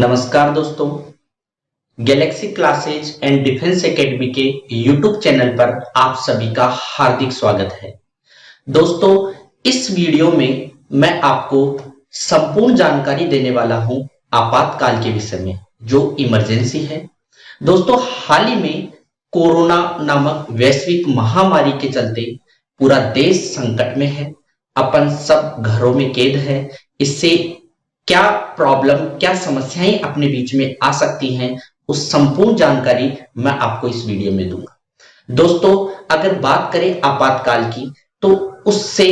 नमस्कार दोस्तों, Galaxy classes and defence academy के यूट्यूब चैनल पर आप सभी का हार्दिक स्वागत है। दोस्तों, इस वीडियो में मैं आपको संपूर्ण जानकारी देने वाला हूं आपातकाल के विषय में, जो इमरजेंसी है। दोस्तों, हाल ही में कोरोना नामक वैश्विक महामारी के चलते पूरा देश संकट में है। अपन सब घरों में कैद है। इससे क्या प्रॉब्लम, क्या समस्याएं अपने बीच में आ सकती हैं, उस संपूर्ण जानकारी मैं आपको इस वीडियो में दूंगा। दोस्तों, अगर बात करें आपातकाल की, तो उससे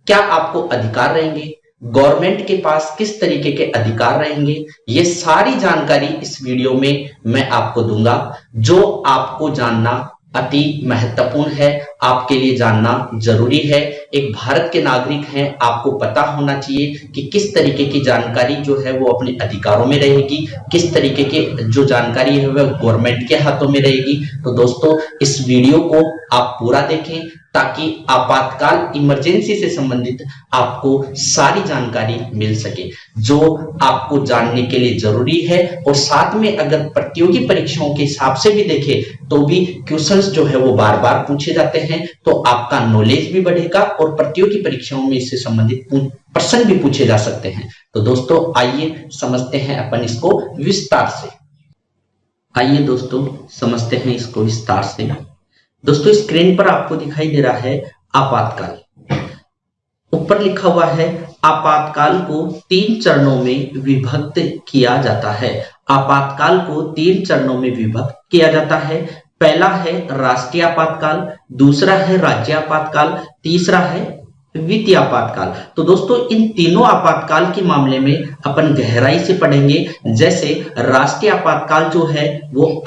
क्या आपको अधिकार रहेंगे, गवर्नमेंट के पास किस तरीके के अधिकार रहेंगे, ये सारी जानकारी इस वीडियो में मैं आपको दूंगा, जो आपको जानना अति महत्वपूर्ण है, आपके लिए जानना जरूरी है। एक भारत के नागरिक हैं, आपको पता होना चाहिए कि किस तरीके की जानकारी जो है वो अपने अधिकारों में रहेगी, किस तरीके की जो जानकारी है वह गवर्नमेंट के हाथों में रहेगी। तो दोस्तों, इस वीडियो को आप पूरा देखें ताकि आपातकाल इमरजेंसी से संबंधित आपको सारी जानकारी मिल सके, जो आपको जानने के लिए जरूरी है। और साथ में अगर प्रतियोगी परीक्षाओं के हिसाब से भी देखें तो भी क्वेश्चंस जो है वो बार बार पूछे जाते हैं, तो आपका नॉलेज भी बढ़ेगा और प्रतियोगी परीक्षाओं में इससे संबंधित प्रश्न भी पूछे जा सकते हैं। तो दोस्तों, आइए समझते हैं अपन इसको विस्तार से। आइए दोस्तों, समझते हैं इसको विस्तार से। दोस्तों, स्क्रीन पर आपको दिखाई दे रहा है आपातकाल। ऊपर लिखा हुआ है आपातकाल को 3 चरणों में विभक्त किया जाता है। आपातकाल को 3 चरणों में विभक्त किया जाता है। पहला है राष्ट्रीय आपातकाल, दूसरा है राज्य आपातकाल, तीसरा है वित्तीय आपातकाल। तो दोस्तों, इन तीनों आपातकाल के मामले में अपन गहराई से पढ़ेंगे। जैसे राष्ट्रीय आपातकाल जो है वो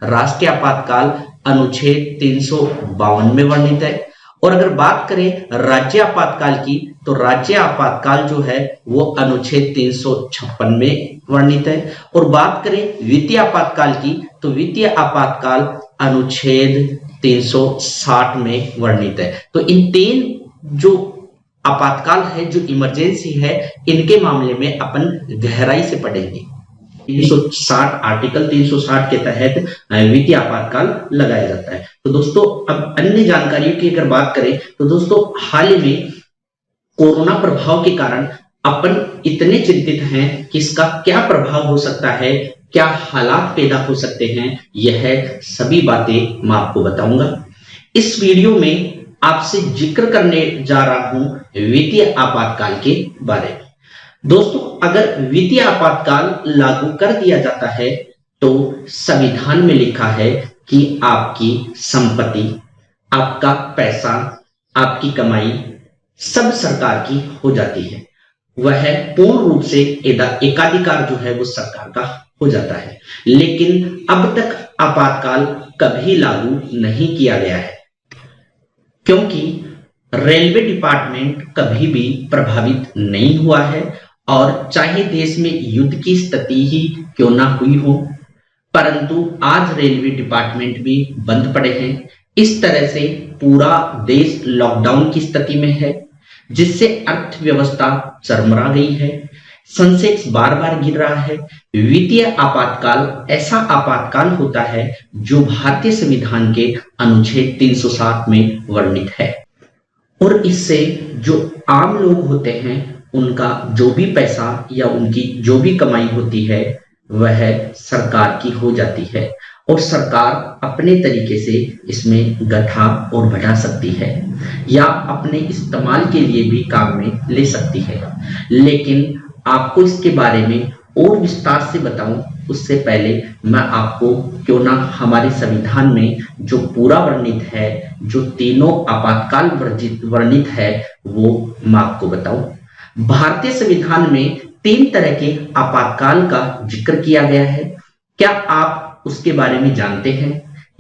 राष्ट्रीय आपातकाल अनुच्छेद 352 में वर्णित है। और अगर बात करें राज्य आपातकाल की, तो राज्य आपातकाल जो है वो अनुच्छेद 356 में वर्णित है। और बात करें वित्तीय आपातकाल की, तो वित्तीय आपातकाल अनुच्छेद 360 में वर्णित है। तो इन 3 जो आपातकाल है, जो इमरजेंसी है, इनके मामले में अपन गहराई से पढ़ेंगे। 360 आर्टिकल 360 के तहत वित्तीय आपातकाल लगाया जाता है। तो दोस्तों, अब अन्य जानकारियों की अगर बात करें, तो दोस्तों हाल ही में कोरोना प्रभाव के कारण अपन इतने चिंतित हैं कि इसका क्या प्रभाव हो सकता है, क्या हालात पैदा हो सकते हैं, यह सभी बातें मैं आपको बताऊंगा। इस वीडियो में आपसे जिक्र करने जा रहा हूं वित्तीय आपातकाल के बारे में। दोस्तों, अगर वित्तीय आपातकाल लागू कर दिया जाता है तो संविधान में लिखा है कि आपकी संपत्ति, आपका पैसा, आपकी कमाई सब सरकार की हो जाती है। वह पूर्ण रूप से एकाधिकार जो है वो सरकार का हो जाता है। लेकिन अब तक आपातकाल कभी लागू नहीं किया गया है, क्योंकि रेलवे डिपार्टमेंट कभी भी प्रभावित नहीं हुआ है। और चाहे देश में युद्ध की स्थिति ही क्यों ना हुई हो, परंतु आज रेलवे डिपार्टमेंट भी बंद पड़े हैं। इस तरह से पूरा देश लॉकडाउन की स्थिति में है, जिससे अर्थव्यवस्था चरमरा गई है। सेंसेक्स बार बार गिर रहा है। वित्तीय आपातकाल ऐसा आपातकाल होता है जो भारतीय संविधान के अनुच्छेद 360 में वर्णित है। और इससे जो आम लोग होते हैं, उनका जो भी पैसा या उनकी जो भी कमाई होती है वह सरकार की हो जाती है, और सरकार अपने तरीके से इसमें घटा और बढ़ा सकती है या अपने इस्तेमाल के लिए भी काम में ले सकती है। लेकिन आपको इसके बारे में और विस्तार से बताऊं, उससे पहले मैं आपको क्यों ना हमारे संविधान में जो पूरा वर्णित है, जो तीनों आपातकाल वर्णित है, वो मैं आपको बताऊं। भारतीय संविधान में 3 तरह के आपातकाल का जिक्र किया गया है। क्या आप उसके बारे में जानते हैं?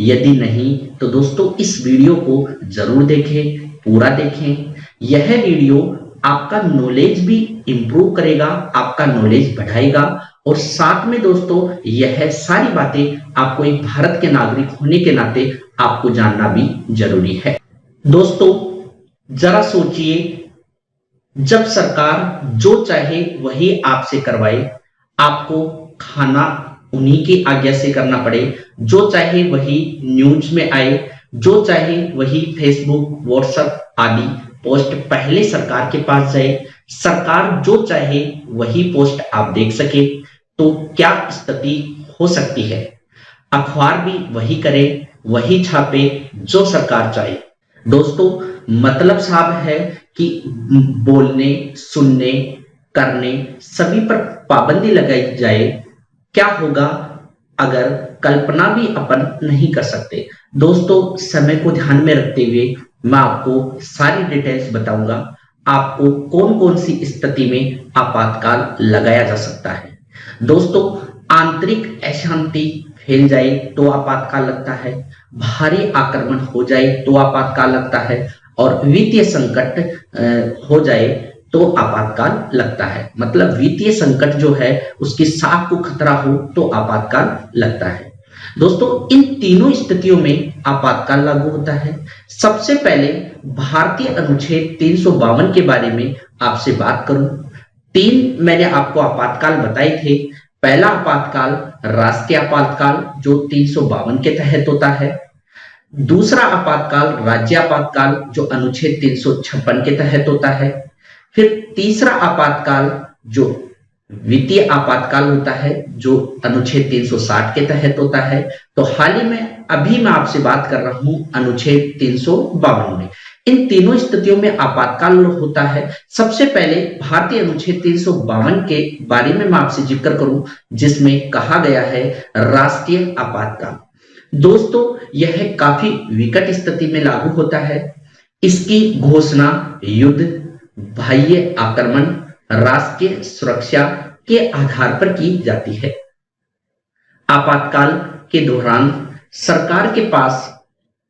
यदि नहीं, तो दोस्तों इस वीडियो को जरूर देखें, पूरा देखें। यह वीडियो आपका नॉलेज भी इंप्रूव करेगा, आपका नॉलेज बढ़ाएगा। और साथ में दोस्तों, यह सारी बातें आपको एक भारत के नागरिक होने के नाते आपको जानना भी जरूरी है। दोस्तों, जरा सोचिए, जब सरकार जो चाहे वही आपसे करवाए, आपको खाना उन्हीं की आज्ञा से करना पड़े, जो चाहे वही न्यूज में आए, जो चाहे वही फेसबुक व्हाट्सएप आदि पोस्ट पहले सरकार के पास जाए, सरकार जो चाहे वही पोस्ट आप देख सके, तो क्या स्थिति हो सकती है। अखबार भी वही करे, वही छापे जो सरकार चाहे। दोस्तों, मतलब साफ है कि बोलने, सुनने, करने सभी पर पाबंदी लगाई जाए। क्या होगा अगर कल्पना भी अपन नहीं कर सकते। दोस्तों, समय को ध्यान में रखते हुए मैं आपको सारी डिटेल्स बताऊंगा। आपको कौन कौन सी स्थिति में आपातकाल लगाया जा सकता है। दोस्तों, आंतरिक अशांति फैल जाए तो आपातकाल लगता है, भारी आक्रमण हो जाए तो आपातकाल लगता है, और वित्तीय संकट हो जाए तो आपातकाल लगता है। मतलब वित्तीय संकट जो है उसकी साख को खतरा हो तो आपातकाल लगता है। दोस्तों, इन तीनों स्थितियों में आपातकाल लागू होता है। सबसे पहले भारतीय अनुच्छेद 352 के बारे में आपसे बात करूं। तीन मैंने आपको आपातकाल बताए थे। पहला आपातकाल राष्ट्रीय आपातकाल जो 352 के तहत होता है। दूसरा आपातकाल राज्य आपातकाल जो अनुच्छेद 356 के तहत होता है। फिर तीसरा आपातकाल जो वित्तीय आपातकाल होता है जो अनुच्छेद 360 के तहत होता है। तो हाल ही में अभी मैं आपसे बात कर रहा हूं अनुच्छेद 352 में। इन तीनों स्थितियों में आपातकाल होता है। सबसे पहले भारतीय अनुच्छेद 352 के बारे में मैं आपसे जिक्र करूं, जिसमें कहा गया है राष्ट्रीय आपातकाल। दोस्तों, यह काफी विकट स्थिति में लागू होता है। इसकी घोषणा युद्ध, बाह्य आक्रमण, राष्ट्रीय सुरक्षा के आधार पर की जाती है। आपातकाल के दौरान सरकार के पास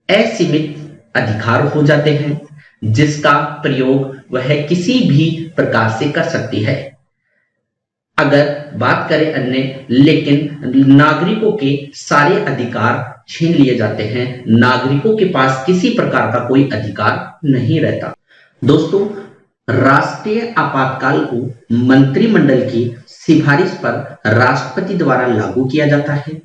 असीमित अधिकार हो जाते हैं, जिसका प्रयोग वह किसी भी प्रकार से कर सकती है। अगर बात करें अन्य, लेकिन नागरिकों के सारे अधिकार छीन लिए जाते हैं। नागरिकों के पास किसी प्रकार का कोई अधिकार नहीं रहता। दोस्तों, राष्ट्रीय आपातकाल को मंत्रिमंडल की सिफारिश पर राष्ट्रपति द्वारा लागू किया जाता है।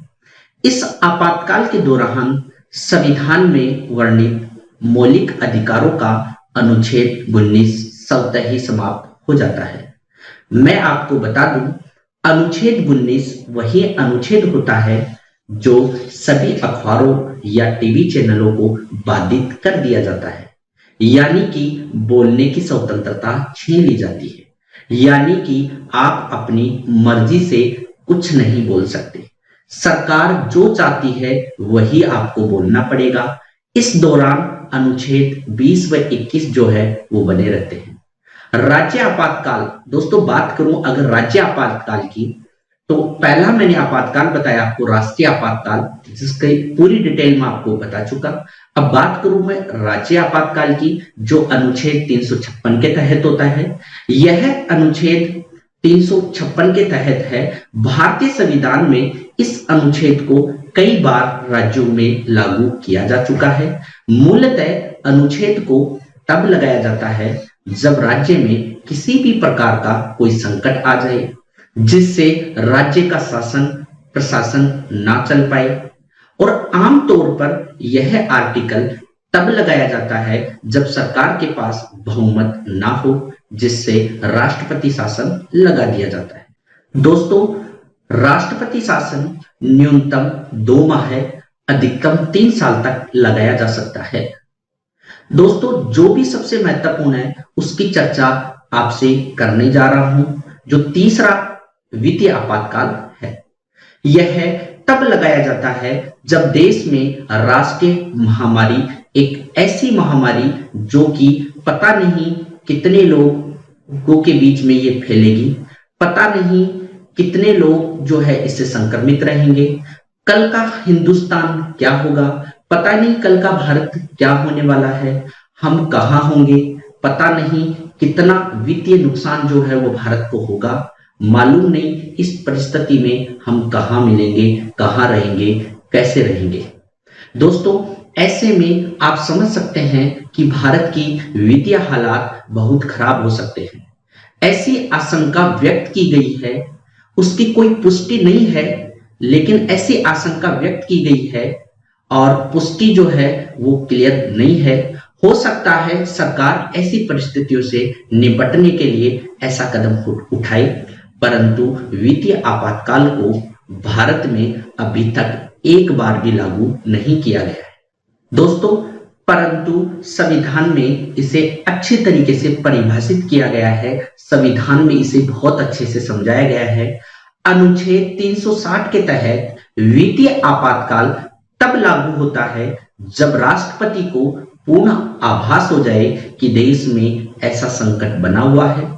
इस आपातकाल के दौरान संविधान में वर्णित मौलिक अधिकारों का अनुच्छेद 19 स्वतः ही समाप्त हो जाता है। मैं आपको बता दूं, अनुच्छेद 19 वही अनुच्छेद होता है जो सभी अखबारों या टीवी चैनलों को बाधित कर दिया जाता है। यानी कि बोलने की स्वतंत्रता छीन ली जाती है। यानी कि आप अपनी मर्जी से कुछ नहीं बोल सकते। सरकार जो चाहती है वही आपको बोलना पड़ेगा। इस दौरान अनुच्छेद 20 व 21 जो है वो बने रहते हैं। राज्य आपातकाल, दोस्तों बात करूं अगर राज्य आपातकाल की, तो पहला मैंने आपातकाल बताया आपको राष्ट्रीय आपातकाल, जिसकी पूरी डिटेल में आपको बता चुका। अब बात करूं मैं राज्य आपातकाल की, जो अनुच्छेद 356 के तहत होता है। यह अनुच्छेद 356 के तहत है। भारतीय संविधान में इस अनुच्छेद को कई बार राज्यों में लागू किया जा चुका है। मूलतः अनुच्छेद को तब लगाया जाता है जब राज्य में किसी भी प्रकार का कोई संकट आ जाए, जिससे राज्य का शासन प्रशासन ना चल पाए। और आमतौर पर यह आर्टिकल तब लगाया जाता है जब सरकार के पास बहुमत ना हो, जिससे राष्ट्रपति शासन लगा दिया जाता है। दोस्तों, राष्ट्रपति शासन न्यूनतम 2 माह अधिकतम 3 साल तक लगाया जा सकता है। दोस्तों, जो भी सबसे महत्वपूर्ण है उसकी चर्चा आपसे करने जा रहा हूं, जो तीसरा वित्तीय आपातकाल है। यह तब लगाया जाता है जब देश में राष्ट्रीय महामारी, एक ऐसी महामारी जो कि पता नहीं कितने लोगों के बीच में ये फैलेगी, पता नहीं कितने लोग जो है इससे संक्रमित रहेंगे, कल का हिंदुस्तान क्या होगा, पता नहीं कल का भारत क्या होने वाला है, हम कहाँ होंगे, पता नहीं कितना वित्तीय नुकसान जो है वो भारत को होगा, मालूम नहीं इस परिस्थिति में हम कहाँ मिलेंगे, कहाँ रहेंगे, कैसे रहेंगे। दोस्तों, ऐसे में आप समझ सकते हैं कि भारत की वित्तीय हालात बहुत खराब हो सकते हैं। ऐसी आशंका व्यक्त की गई है, उसकी कोई पुष्टि नहीं है, लेकिन ऐसी आशंका व्यक्त की गई है और पुष्टि जो है वो क्लियर नहीं है। हो सकता है सरकार ऐसी परिस्थितियों से निपटने के लिए ऐसा कदम उठाए, परंतु वित्तीय आपातकाल को भारत में अभी तक एक बार भी लागू नहीं किया गया है दोस्तों। परंतु संविधान में इसे अच्छी तरीके से परिभाषित किया गया है, संविधान में इसे बहुत अच्छे से समझाया गया है। अनुच्छेद 360 के तहत वित्तीय आपातकाल तब लागू होता है जब राष्ट्रपति को पूर्ण आभास हो जाए कि देश में ऐसा संकट बना हुआ है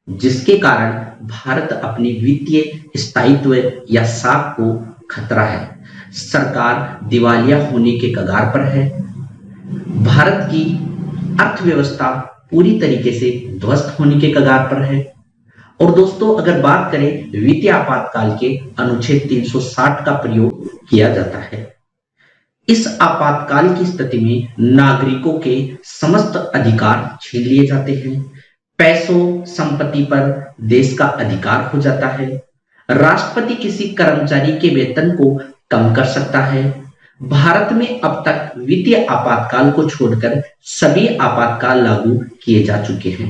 जिसके कारण भारत अपनी वित्तीय स्थायित्व या साख को खतरा है, सरकार दिवालिया होने के कगार पर है, भारत की अर्थव्यवस्था पूरी तरीके से ध्वस्त होने के कगार पर है। और दोस्तों अगर बात करें वित्तीय आपातकाल के अनुच्छेद 360 का प्रयोग किया जाता है। इस आपातकाल की स्थिति में नागरिकों के समस्त अधिकार छीन लिए जाते हैं, पैसों संपत्ति पर देश का अधिकार हो जाता है, राष्ट्रपति किसी कर्मचारी के वेतन को कम कर सकता है। भारत में अब तक वित्तीय आपातकाल को छोड़कर सभी आपातकाल लागू किए जा चुके हैं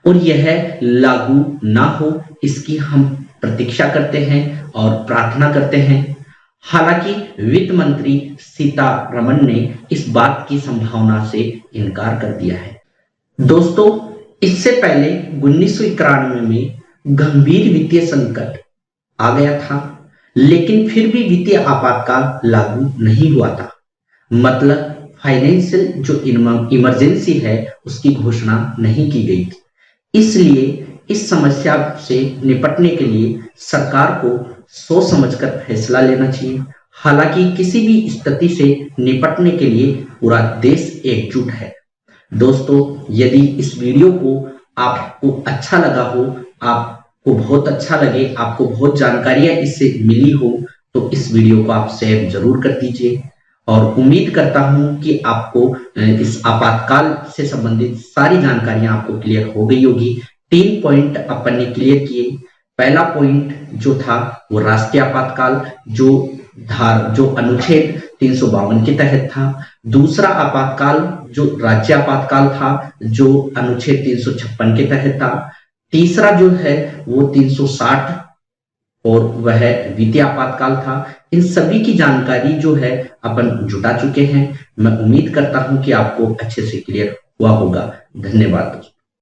और यह लागू ना हो इसकी हम प्रतीक्षा करते हैं और प्रार्थना करते हैं। हालांकि वित्त मंत्री सीतारमण ने इस बात की संभावना से इनकार कर दिया है। दोस्तों इससे पहले 1991 में गंभीर वित्तीय संकट आ गया था, लेकिन फिर भी वित्तीय आपातकाल लागू नहीं हुआ था। मतलब फाइनेंशियल जो इमरजेंसी है उसकी घोषणा नहीं की गई थी। इसलिए इस समस्या से निपटने के लिए सरकार को सोच समझकर फैसला लेना चाहिए। हालांकि किसी भी स्थिति से निपटने के लिए पूरा देश एकजुट है। दोस्तों यदि इस वीडियो को आपको अच्छा लगा हो, आपको बहुत अच्छा लगे, आपको बहुत जानकारियां इससे मिली हो, तो इस वीडियो को आप शेयर जरूर कर दीजिए। और उम्मीद करता हूं कि आपको इस आपातकाल से संबंधित सारी जानकारियां आपको क्लियर हो गई होगी। 3 पॉइंट अपन ने क्लियर किए। पहला पॉइंट जो था वो राष्ट्रीय आपातकाल जो अनुच्छेद 352 के तहत था। दूसरा आपातकाल जो राज्य आपातकाल था जो अनुच्छेद 356 के तहत था। तीसरा जो है वो 360 और वह वित्तीय आपातकाल था। इन सभी की जानकारी जो है अपन जुटा चुके हैं। मैं उम्मीद करता हूं कि आपको अच्छे से क्लियर हुआ होगा। धन्यवाद दोस्तों।